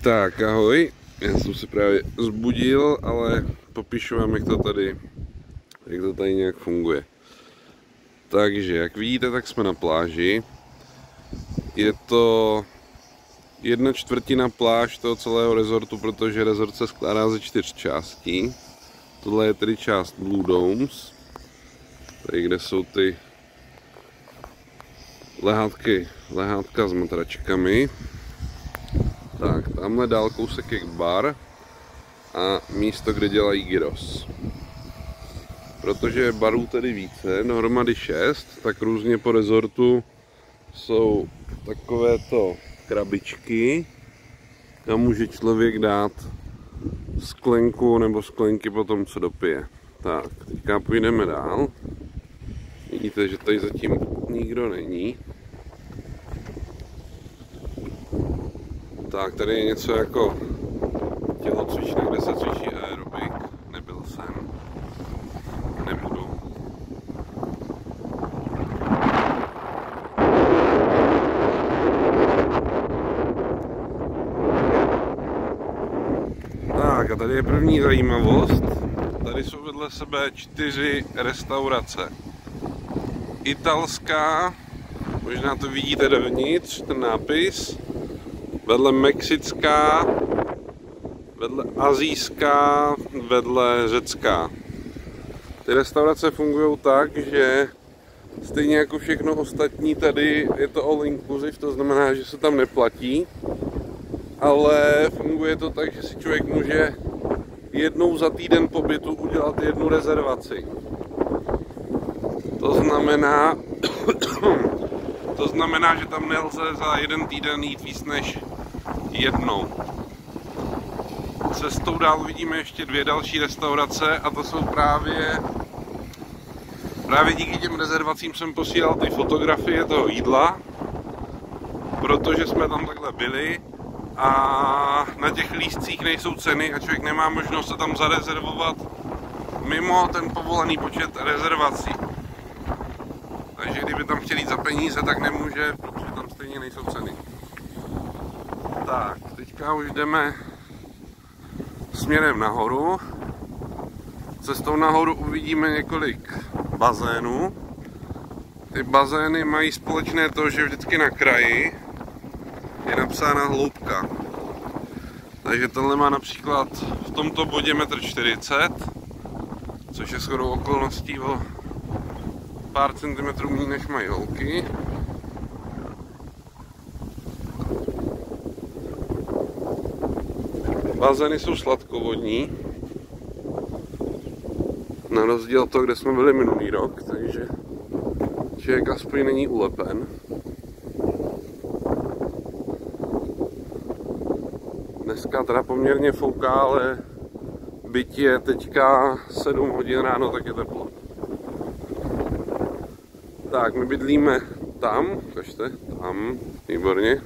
Tak ahoj, já jsem se právě zbudil, ale popíšu vám, jak to tady nějak funguje. Takže, jak vidíte, tak jsme na pláži. Je to 1/4 pláž toho celého rezortu, protože rezort se skládá ze 4 částí. Tohle je tedy část Blue Domes, tady kde jsou ty lehátka s matračkami. Tak, tamhle dál kousek je bar a místo, kde dělají gyros. Protože je barů tedy více, dohromady 6, tak různě po rezortu jsou takovéto krabičky, kam může člověk dát sklenku nebo sklenky po tom, co dopije. Tak, teďka půjdeme dál. Vidíte, že tady zatím nikdo není. Tak, tady je něco jako tělocvična, kde se cvičí aerobik. Nebyl jsem. Nebudu. Tak a tady je první zajímavost. Tady jsou vedle sebe 4 restaurace. Italská, možná to vidíte dovnitř, ten nápis. Vedle mexická, vedle asijská, vedle řecká. Ty restaurace fungují tak, že stejně jako všechno ostatní tady je to all inclusive, to znamená, že se tam neplatí, ale funguje to tak, že si člověk může jednou za týden pobytu udělat jednu rezervaci. To znamená, že tam nelze za jeden týden jít víc než jednou. Cestou dál vidíme ještě 2 další restaurace a to jsou právě díky těm rezervacím jsem posílal ty fotografie toho jídla, protože jsme tam takhle byli a na těch lístcích nejsou ceny a člověk nemá možnost se tam zarezervovat mimo ten povolený počet rezervací. Takže kdyby tam chtěli jít za peníze, tak nemůže, protože tam stejně nejsou ceny. Tak, teďka už jdeme směrem nahoru. Cestou nahoru uvidíme několik bazénů. Ty bazény mají společné to, že vždycky na kraji je napsána hloubka. Takže tenhle má například v tomto bodě 1,40 m, což je shodou okolností o pár centimetrů méně než mají holky. Bazény jsou sladkovodní, na rozdíl od toho, kde jsme byli minulý rok, takže člověk aspoň není ulepen. Dneska teda poměrně fouká, ale byť je teďka 7 hodin ráno, tak je teplo. Tak, my bydlíme tam, ukažte, tam, výborně.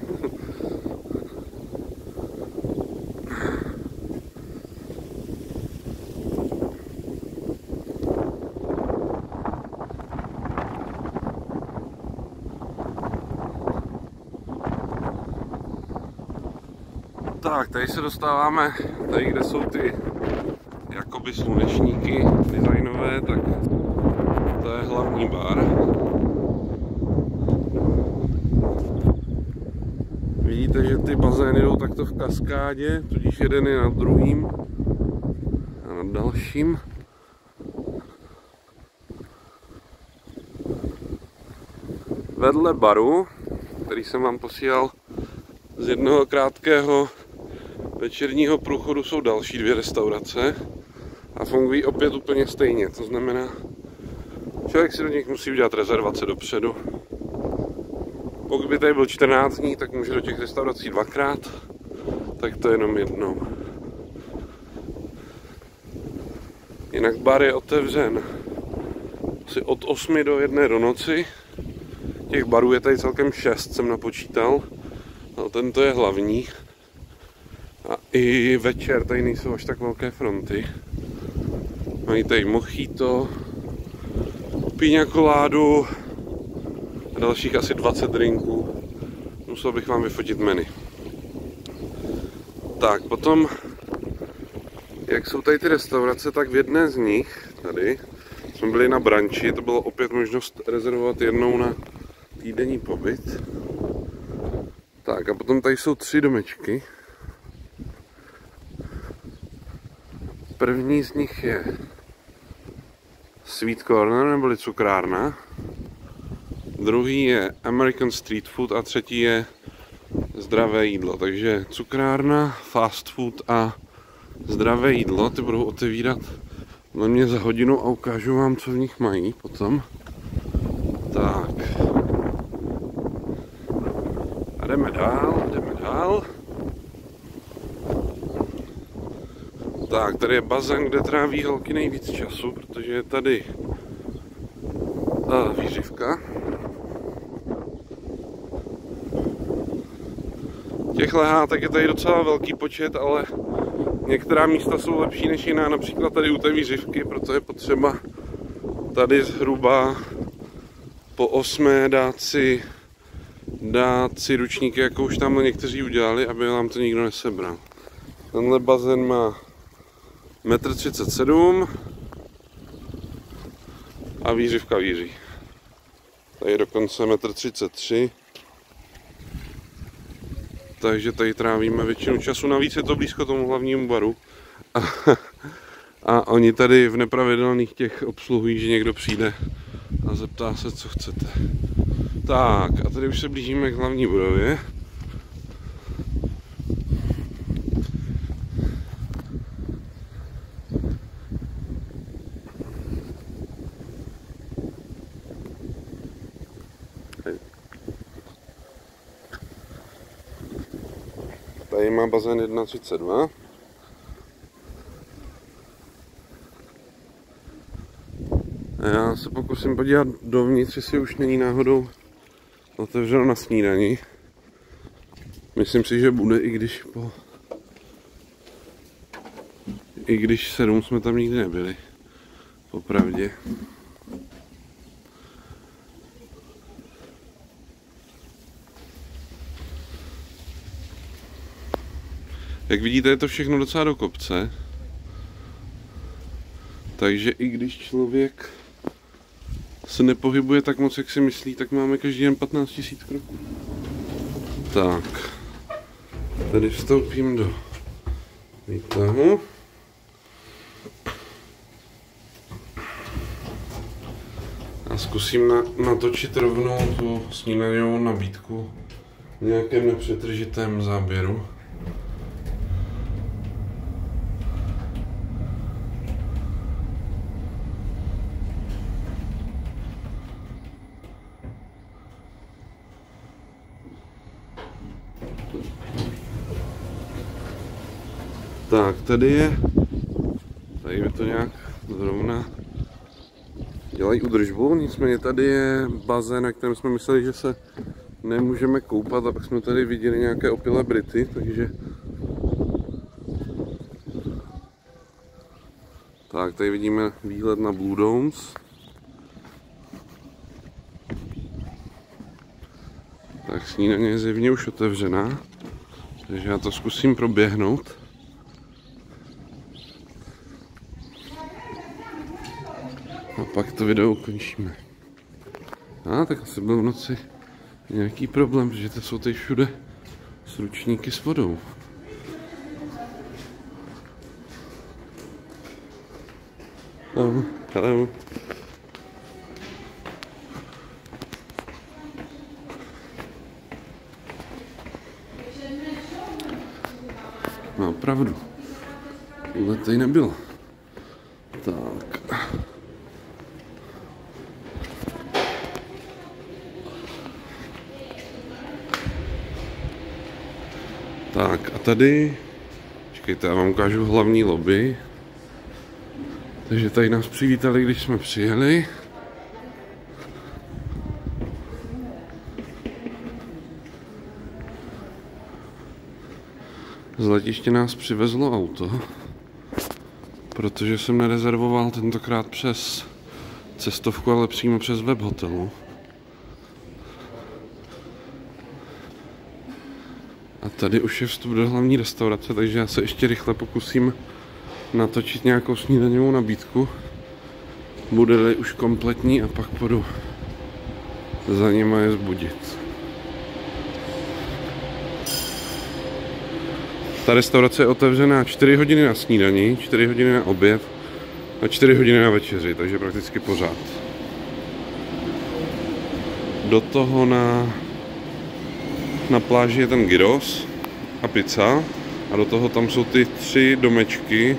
Tak, tady se dostáváme, tady kde jsou ty jakoby slunečníky designové, tak to je hlavní bar. Vidíte, že ty bazény jdou takto v kaskádě, tudíž jeden je nad druhým a nad dalším. Vedle baru, který jsem vám posílal z jednoho krátkého večerního průchodu, jsou další 2 restaurace a fungují opět úplně stejně. To znamená, člověk si do nich musí udělat rezervace dopředu. Pokud by tady byl 14 dní, tak může do těch restaurací 2krát, tak to jenom jednou. Jinak bar je otevřen asi od 8 do 1 do noci. Těch barů je tady celkem 6, jsem napočítal. No, tento je hlavní. A i večer tady nejsou až tak velké fronty. Mají tady mojito, piña coládu a dalších asi 20 drinků. Musel bych vám vyfotit menu. Tak, potom, jak jsou tady ty restaurace, tak v jedné z nich, tady, jsme byli na branči, to bylo opět možnost rezervovat jednou na týdenní pobyt. Tak a potom tady jsou 3 domečky. První z nich je Sweet Corner, neboli cukrárna. Druhý je American Street Food a třetí je zdravé jídlo. Takže cukrárna, fast food a zdravé jídlo, ty budou otevírat na mě za hodinu a ukážu vám, co v nich mají potom. Tak. A jdeme dál, jdeme dál. Tak, tady je bazén, kde tráví holky nejvíc času, protože je tady výřivka. Těch lehátek je tady docela velký počet, ale některá místa jsou lepší než jiná, například tady u té výřivky, proto je potřeba tady zhruba po 8 dát si ručníky, jako už tam někteří udělali, aby vám to nikdo nesebral. Tenhle bazén má 1,37 m a výřivka víří. Tady je dokonce 1,33 m. Takže tady trávíme většinu času, navíc je to blízko tomu hlavnímu baru. A oni tady v nepravidelných těch obsluhují, že někdo přijde a zeptá se, co chcete. Tak, a tady už se blížíme k hlavní budově. Tady má bazén 1,32. Já se pokusím podívat dovnitř, jestli už není náhodou otevřeno na snídani. Myslím si, že bude, i když 7 jsme tam nikdy nebyli. Popravdě. Jak vidíte, je to všechno docela do kopce. Takže i když člověk se nepohybuje tak moc, jak si myslí, tak máme každý den 15 000 kroků. Tak. Tady vstoupím do výtahu. A zkusím natočit rovnou tu snídaňovou nabídku v nějakém nepřetržitém záběru. Tak, tady je to nějak zrovna dělají údržbu, nicméně tady je bazén, na kterém jsme mysleli, že se nemůžeme koupat, a pak jsme tady viděli nějaké opilé Brity, takže tak, tady vidíme výhled na Blue Domes. Tak, snídaně je zjevně už otevřená, takže já to zkusím proběhnout. A pak to video ukončíme. Tak asi byl v noci nějaký problém, protože to jsou tady všude ručníky s vodou. Hello. Má pravdu. Tohle tady nebylo. Tak. Tak a tady, počkejte, já vám ukážu hlavní lobby. Takže tady nás přivítali, když jsme přijeli. Z letiště nás přivezlo auto, protože jsem nerezervoval tentokrát přes cestovku, ale přímo přes web hotelu. A Tady už je vstup do hlavní restaurace, takže já se ještě rychle pokusím natočit nějakou snídaňovou nabídku. Bude-li už kompletní a pak půjdu za nima je zbudit. Ta restaurace je otevřená 4 hodiny na snídani, 4 hodiny na oběd a 4 hodiny na večeři, takže prakticky pořád. Do toho na pláži je ten gyros a pizza a do toho tam jsou ty 3 domečky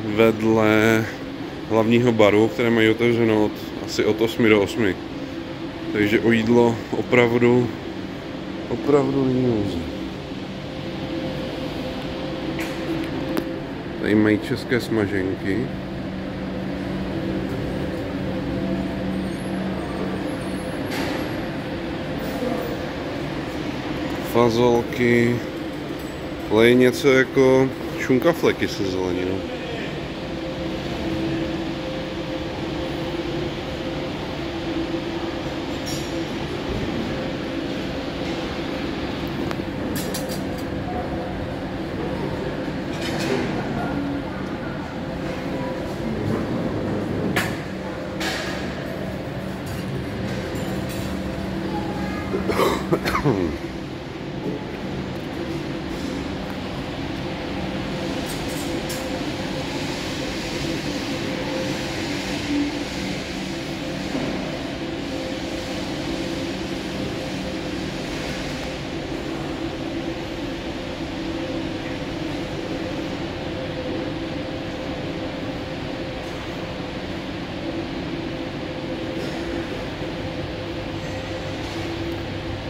vedle hlavního baru, které mají otevřeno asi od 8 do 8. Takže o jídlo opravdu není nouze. Tady mají české smaženky. Fazolky. Ale je něco jako šunkafleky se zeleninou.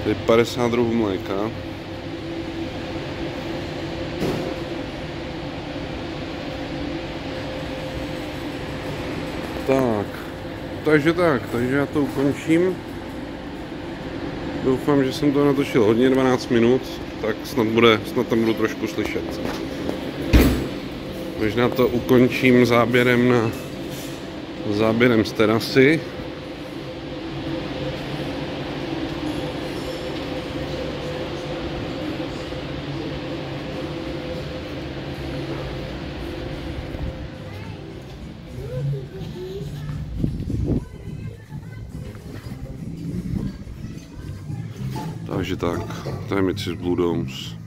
Tady 50 druhů mléka. Takže já to ukončím. Doufám, že jsem to natočil hodně, 12 minut, tak snad tam budu trošku slyšet. Možná to ukončím záběrem z terasy. Takže tak, to je Mythi's Blue Domes.